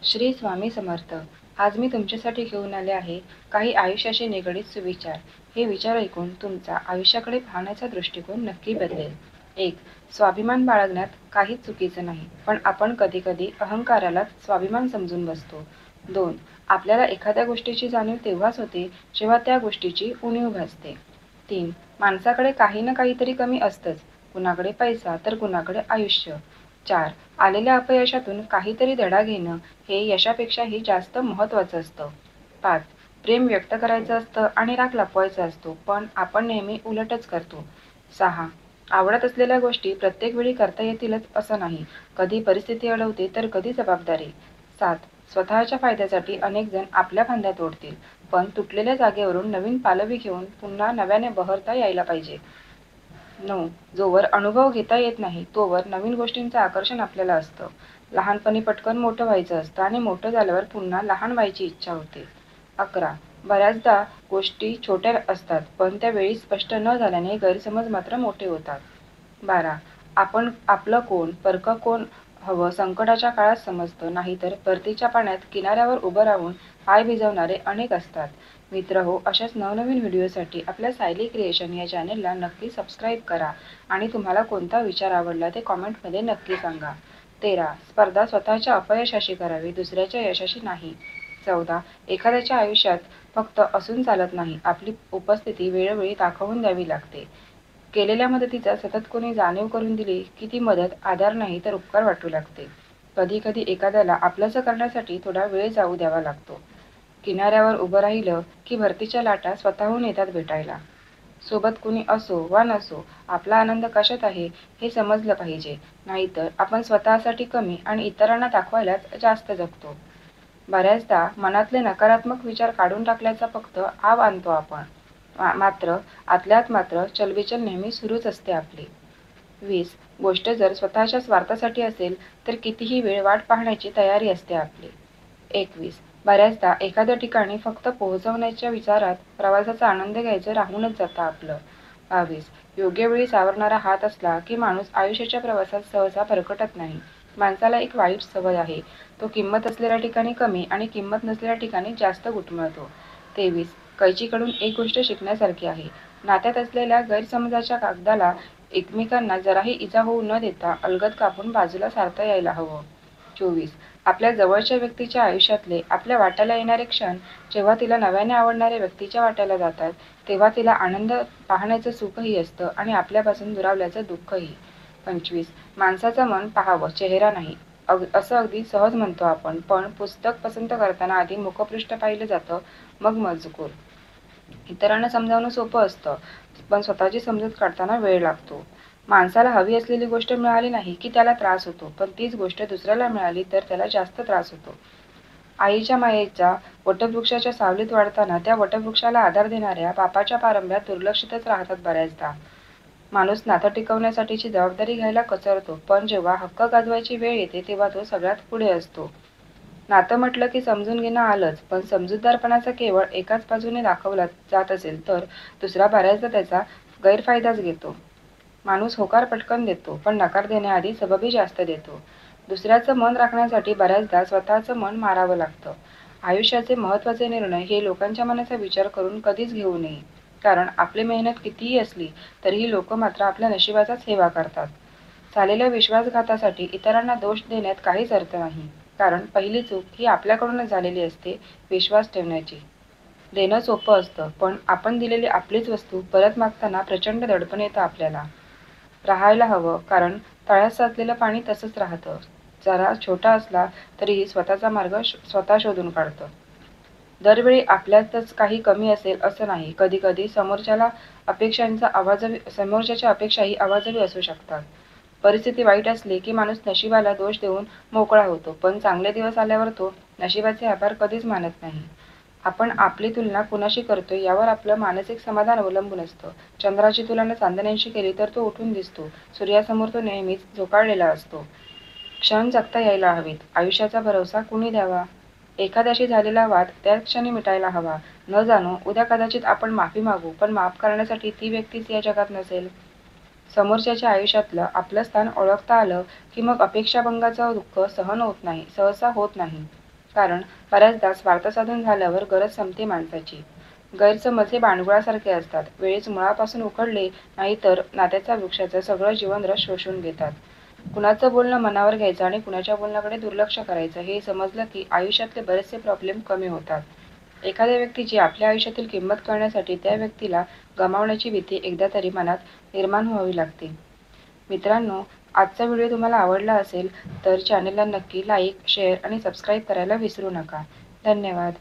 श्री स्वामी समर्थ. आज मी तुमच्यासाठी घेऊन आले आहे काही आयुष्याशी निगडीत सुविचार. हे विचार ऐकून तुमचा आयुष्याकडे पाहण्याचा दृष्टिकोन नक्की बदलेल. 1. स्वाभिमान बाळगण्यात काहीच चुकीचं नाही, पण आपण कधीकधी अहंकारालाच स्वाभिमान समजून बसतो. 2. आपल्याला एखाद्या गोष्टीची जाणीव तेव्हाच होते जेव्हा त्या गोष्टीची उणीव भासते. 3. माणसाकडे काही ना काहीतरी कमी असतंच, कुणाकडे पैसा तर कुणाकडे आयुष्य. 4. आलेल्या अपयशातून काहीतरी धडा घेणं हे यशापेक्षाही जास्त महत्त्वाचं असतं. 5. प्रेम व्यक्त करायचं असतं आणि राग लपवायचा असतो, पण आपण नेहमी उलटच करतो. 6. आवडत असलेल्या गोष्टी प्रत्येक वेळी करता येतीलच असं नाही, कधी परिस्थिती अडवते तर कधी जबाबदारी. 7. स्वतःच्या फायद्यासाठी अनेक जण आपल्या फांद्या तोडतील, पण तुटलेल्या जागेवरून नवीन पालवी घेऊन पुन्हा नव्याने बहरता यायला पाहिजे. 9. जोवर अनुभव घेता येत नाही तोवर नवीन गोष्टींचं आकर्षण आपल्याला असतं. लहानपणी पटकन मोठं व्हायचं असतं आणि मोठं झाल्यावर पुन्हा लहान व्हायची इच्छा होते. 11. बऱ्याचदा गोष्टी छोट्या असतात, पण त्या वेळी स्पष्ट न झाल्याने गैरसमज मात्र मोठे होतात. 12. आपण आपलं कोण, परकं कोण हवं संकटाच्या काळात समजतं, नाहीतर परतीच्या पाण्यात किनाऱ्यावर उभं राहून पाय भिजवणारे अनेक असतात. मित्रहो, अशाच नवनवीन व्हिडिओसाठी आपल्या सायली क्रिएशन या चॅनेलला नक्की सबस्क्राईब करा आणि तुम्हाला कोणता विचार आवडला ते कॉमेंटमध्ये नक्की सांगा. 13. स्पर्धा स्वतःच्या अपयशाशी करावी, दुसऱ्याच्या यशाशी नाही. 14. एखाद्याच्या आयुष्यात फक्त असून चालत नाही, आपली उपस्थिती वेळोवेळी दाखवून द्यावी लागते. केलेल्या मदतीचा सतत कोणी जाणीव करून दिली की ती मदत आधार नाही तर उपकार वाटू लागते. कधी कधी एखाद्याला आपलंसं करण्यासाठी थोडा वेळ जाऊ द्यावा लागतो. किनाऱ्यावर उभं राहिलं की भरतीच्या लाटा स्वतःहून येतात भेटायला. सोबत कुणी असो वा नसो, आपला आनंद कशात आहे हे समजलं पाहिजे, नाहीतर आपण स्वतःसाठी कमी आणि इतरांना दाखवायलाच जास्त जगतो. बऱ्याचदा मनातले नकारात्मक विचार काढून टाकल्याचा फक्त आव आणतो आपण, मात्र आतल्यात मात्र चलबिचल नेहमी सुरूच असते आपली. 20. गोष्ट जर स्वतःच्या स्वार्थासाठी असेल तर कितीही वेळ वाट पाहण्याची तयारी असते आपली. 21. बऱ्याचदा एखाद्या ठिकाणी फक्त पोहोचवण्याच्या विचारात प्रवासाचा आनंद घ्यायचं राहूनच जातं आपलं. 22. योग्य वेळी सावरणारा हात असला की माणूस आयुष्याच्या प्रवासात सहसा भरकटत नाही. माणसाला एक वाईट सवय आहे, तो किंमत असलेल्या ठिकाणी कमी आणि किंमत नसलेल्या ठिकाणी जास्त घुटमळतो. 23. कैचीकडून एक गोष्ट शिकण्यासारखी आहे, नात्यात असलेल्या गैरसमजाच्या कागदाला एकमेकांना जराही इजा होऊ न देता अलगद कापून बाजूला सारता यायला हवं. 24. आपल्या जवळच्या व्यक्तीच्या आयुष्यातले आपल्या वाट्याला येणारे क्षण जेव्हा तिला नव्याने आवडणाऱ्या व्यक्तीच्या वाट्याला जातात, तेव्हा तिला आनंद पाहण्याचं सुखही असतं आणि आपल्यापासून दुरावल्याचं दुःखही. 25. माणसाचं मन पाहावं, चेहरा नाही. असं अगदी सहज म्हणतो आपण, पण पुस्तक पसंत करताना आधी मुखपृष्ठ पाहिलं जातं, मग मजकूर. इतरांना समजावणं सोपं असतं, पण स्वतःची समजूत काढताना वेळ लागतो. माणसाला हवी असलेली गोष्ट मिळाली नाही की त्याला त्रास होतो, पण तीच गोष्ट दुसऱ्याला मिळाली तर त्याला जास्त त्रास होतो. आईच्या मायेच्या वटवृक्षाच्या सावलीत वाढताना त्या वटवृक्षाला आधार देणाऱ्या बापाच्या पारंब्यात दुर्लक्षितच राहतात बऱ्याचदा. माणूस नातं टिकवण्यासाठीची जबाबदारी घ्यायला कचरतो, पण जेव्हा हक्क गाजवायची वेळ येते तेव्हा तो सगळ्यात पुढे असतो. नातं म्हटलं की समजून घेणं आलंच, पण समजूतदारपणाचा केवळ एकाच बाजूने दाखवला जात असेल तर दुसरा बऱ्याचदा त्याचा गैरफायदाच घेतो. माणूस होकार पटकन देतो, पण नकार देण्याआधी सबबही जास्त देतो. दुसऱ्याचं मन राखण्यासाठी बऱ्याचदा स्वतःचं मन मारावं लागतं. आयुष्याचे महत्त्वाचे निर्णय हे लोकांच्या मनाचा विचार करून कधीच घेऊ नये, कारण आपली मेहनत कितीही असली तरीही लोक मात्र आपल्या नशिबाचाच हेवा करतात. झालेल्या विश्वासघातासाठी इतरांना दोष देण्यात काहीच अर्थ नाही, कारण पहिली चूक ही आपल्याकडूनच झालेली असते, विश्वास ठेवण्याची. देणं सोपं असतं, पण आपण दिलेली आपलीच वस्तू परत मागताना प्रचंड दडपण येतं आपल्याला. राहायला हवं, कारण तळ्यात साचलेलं पाणी तसंच राहतं, जरा छोटा असला तरीही स्वतःचा मार्ग स्वतः शोधून काढतं. दरवेळी आपल्यातच काही कमी असेल असं नाही, कधीकधी समोरच्याच्या अपेक्षाही आवाजवी असू शकतात. परिस्थिती वाईट असली की माणूस नशिबाला दोष देऊन मोकळा होतो, पण चांगले दिवस आल्यावर तो नशिबाचे आभार कधीच मानत नाही. आपण आपली तुलना कुणाशी करतोय यावर आपलं मानसिक समाधान अवलंबून असतं. चंद्राची तुलना चांदण्याशी केली तर तो उठून दिसतो, सूर्यासमोर तो नेहमीच झोकाळलेला असतो. क्षण जगता यायला हवीत, आयुष्याचा भरवसा कुणी द्यावा? एखाद्याशी झालेला वाद त्याच क्षणी मिटायला हवा, न जाणो उद्या कदाचित आपण माफी मागू, पण माफ करण्यासाठी ती व्यक्तीच या जगात नसेल. समोरच्याच्या आयुष्यातलं आपलं स्थान ओळखता आलं की मग अपेक्षाभंगाचं दुःख सहसा होत नाही. कारण बऱ्याचदा स्वार्थ साधून झाल्यावर गरज संपते माणसाची. गैरसमज हे बाणगुळासारखे असतात. वेळेस मुळापासून उखडले नाही तर नात्याच्या वृक्षाचं सगळं जीवनरस शोषून घेतात. कुणाचं बोलणं मनावर घ्यायचं आणि कुणाच्या बोलण्याकडे दुर्लक्ष करायचं हे समजलं की आयुष्यातले बरेचसे प्रॉब्लेम कमी होतात. एखाद्या व्यक्तीची आपल्या आयुष्यातील किंमत कळण्यासाठी त्या व्यक्तीला गमावण्याची भीती एकदा तरी मनात निर्माण व्हावी लागते. मित्रांनो, आजचा व्हिडिओ तुम्हाला आवडला असेल तर चॅनलला नक्की लाईक, शेअर आणि सबस्क्राईब करायला विसरू नका. धन्यवाद.